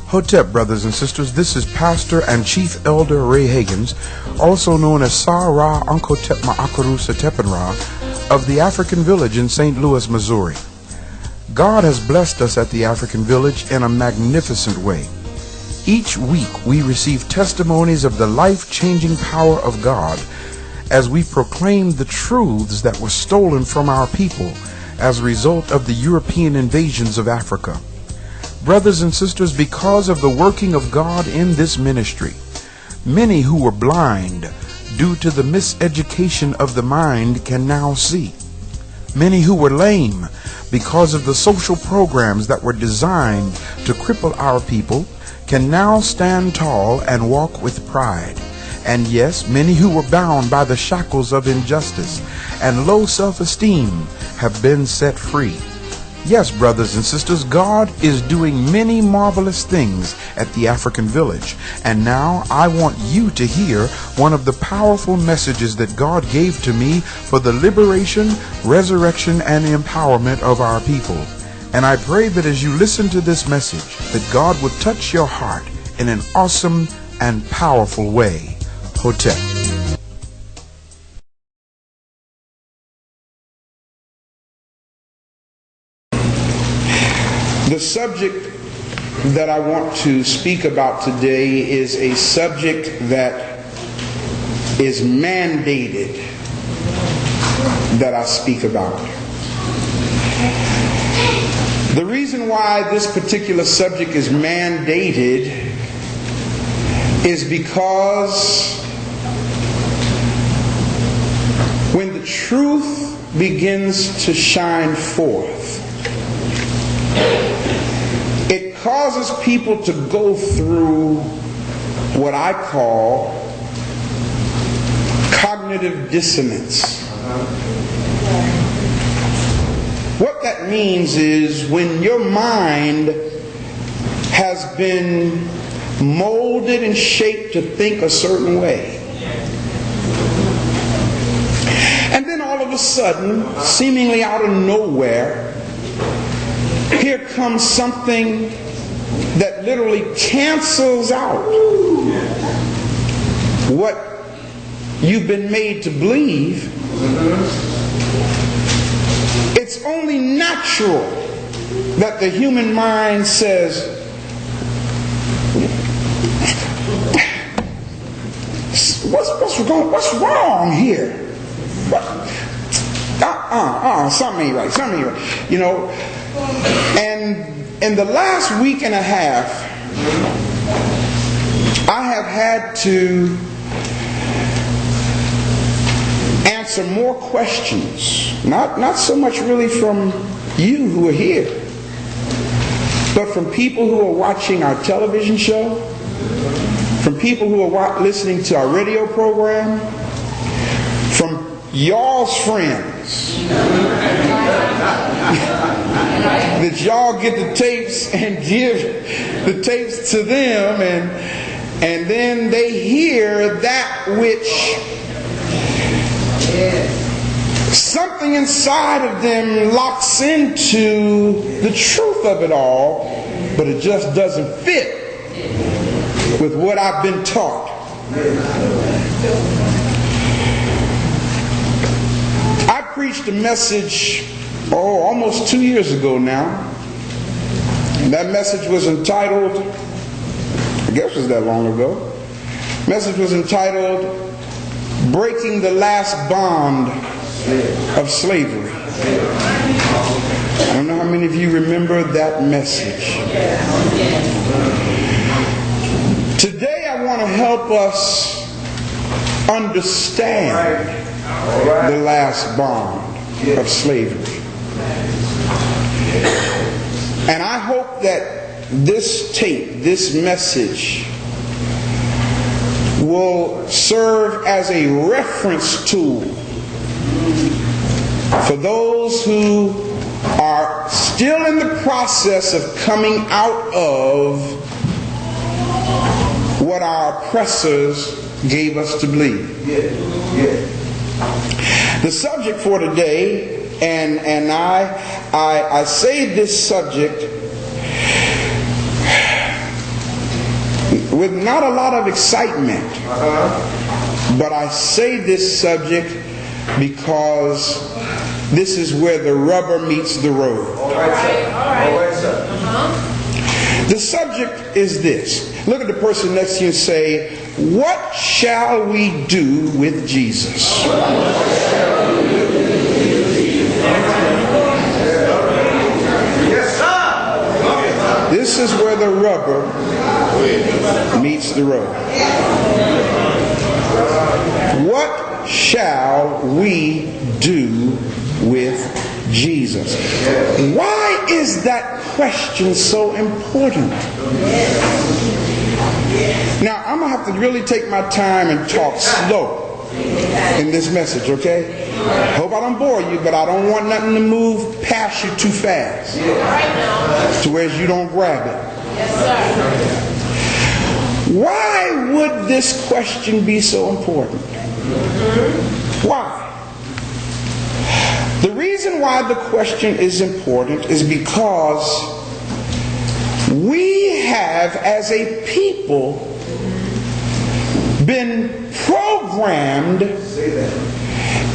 Hotep, brothers and sisters, this is Pastor and Chief Elder Ray Hagins, also known as Sa-Ra Unkotep Ma'akaru Setepenra of the African Village in St. Louis, Missouri. God has blessed us at the African Village in a magnificent way. Each week we receive testimonies of the life-changing power of God as we proclaim the truths that were stolen from our people as a result of the European invasions of Africa. Brothers and sisters, because of the working of God in this ministry, many who were blind due to the miseducation of the mind can now see. Many who were lame because of the social programs that were designed to cripple our people can now stand tall and walk with pride. And yes, many who were bound by the shackles of injustice and low self-esteem have been set free. Yes, brothers and sisters, God is doing many marvelous things at the African Village. And now I want you to hear one of the powerful messages that God gave to me for the liberation, resurrection, and empowerment of our people. And I pray that as you listen to this message, that God would touch your heart in an awesome and powerful way. Hotep. The subject that I want to speak about today is a subject that is mandated that I speak about. The reason why this particular subject is mandated is because when the truth begins to shine forth, it causes people to go through what I call cognitive dissonance. What that means is when your mind has been molded and shaped to think a certain way, and then all of a sudden, seemingly out of nowhere, here comes something that literally cancels out what you've been made to believe. It's only natural that the human mind says, what's wrong here? Something ain't right. You know, and in the last week and a half, I have had to answer more questions, not so much really from you who are here, but from people who are watching our television show, from people who are listening to our radio program, from y'all's friends. That y'all get the tapes and give the tapes to them, and then they hear that which something inside of them locks into the truth of it all, but it just doesn't fit with what I've been taught. I preached a message almost 2 years ago now. That message was entitled, I guess it was that long ago. The message was entitled, Breaking the Last Bond of Slavery. I don't know how many of you remember that message. Today I want to help us understand the last bond of slavery. And I hope that this tape, this message, will serve as a reference tool for those who are still in the process of coming out of what our oppressors gave us to believe. The subject for today, and I say this subject with not a lot of excitement. But I say this subject because this is where the rubber meets the road. All right, sir. The subject is this. Look at the person next to you and say, what shall we do with Jesus? Yes, sir. This is where the rubber meets the road. What shall we do with Jesus? Why is that question so important? Now, I'm going to have to really take my time and talk slow in this message, okay? Hope I don't bore you, but I don't want nothing to move past you too fast to where you don't grab it. Why would this question be so important? Why? The reason why the question is important is because we have, as a people, been programmed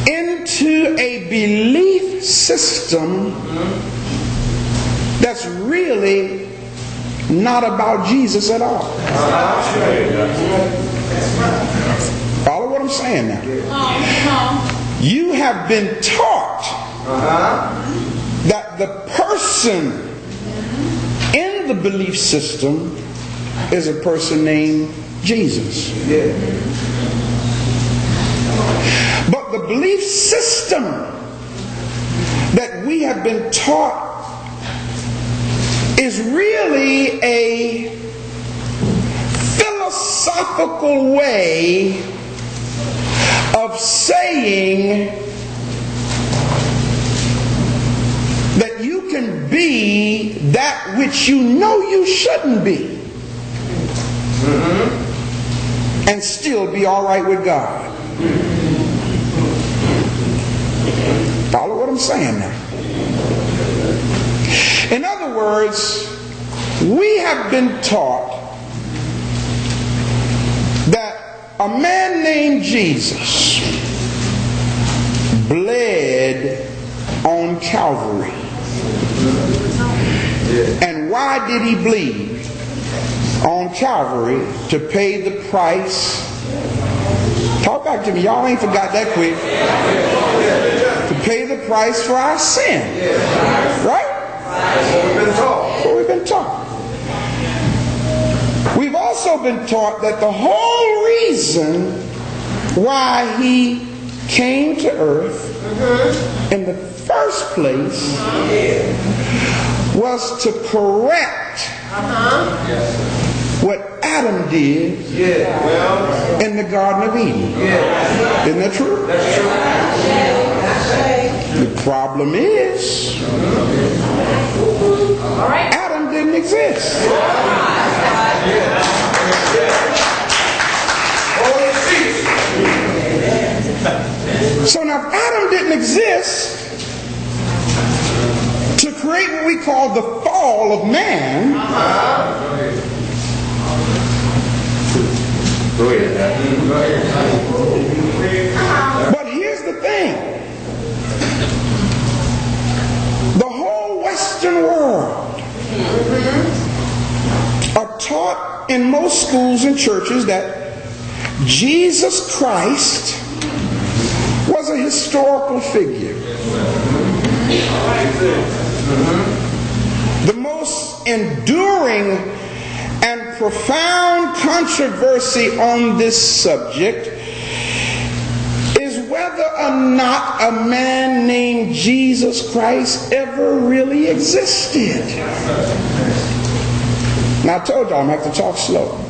into a belief system that's really not about Jesus at all. Follow what I'm saying now? You have been taught that the person in the belief system is a person named Jesus. But the belief system that we have been taught is really a philosophical way of saying that you can be that which you know you shouldn't be and still be all right with God. Follow what I'm saying now? In other words, we have been taught that a man named Jesus bled on Calvary. And why did he bleed on Calvary? To pay the price. Talk back to me. Y'all ain't forgot that quick. To pay the price for our sin. Right? That's what we've been taught. That's what we've been taught. We've also been taught that the whole reason why he came to earth in the first place was to correct what Adam did in the Garden of Eden. Isn't that true? The problem is Adam didn't exist. So now if Adam didn't exist to create what we call the fall of man, but here's the thing. The whole Western world are taught in most schools and churches that Jesus Christ was a historical figure. The most enduring and profound controversy on this subject is whether or not a man named Jesus Christ ever really existed. Now I told y'all I'm going to have to talk slow.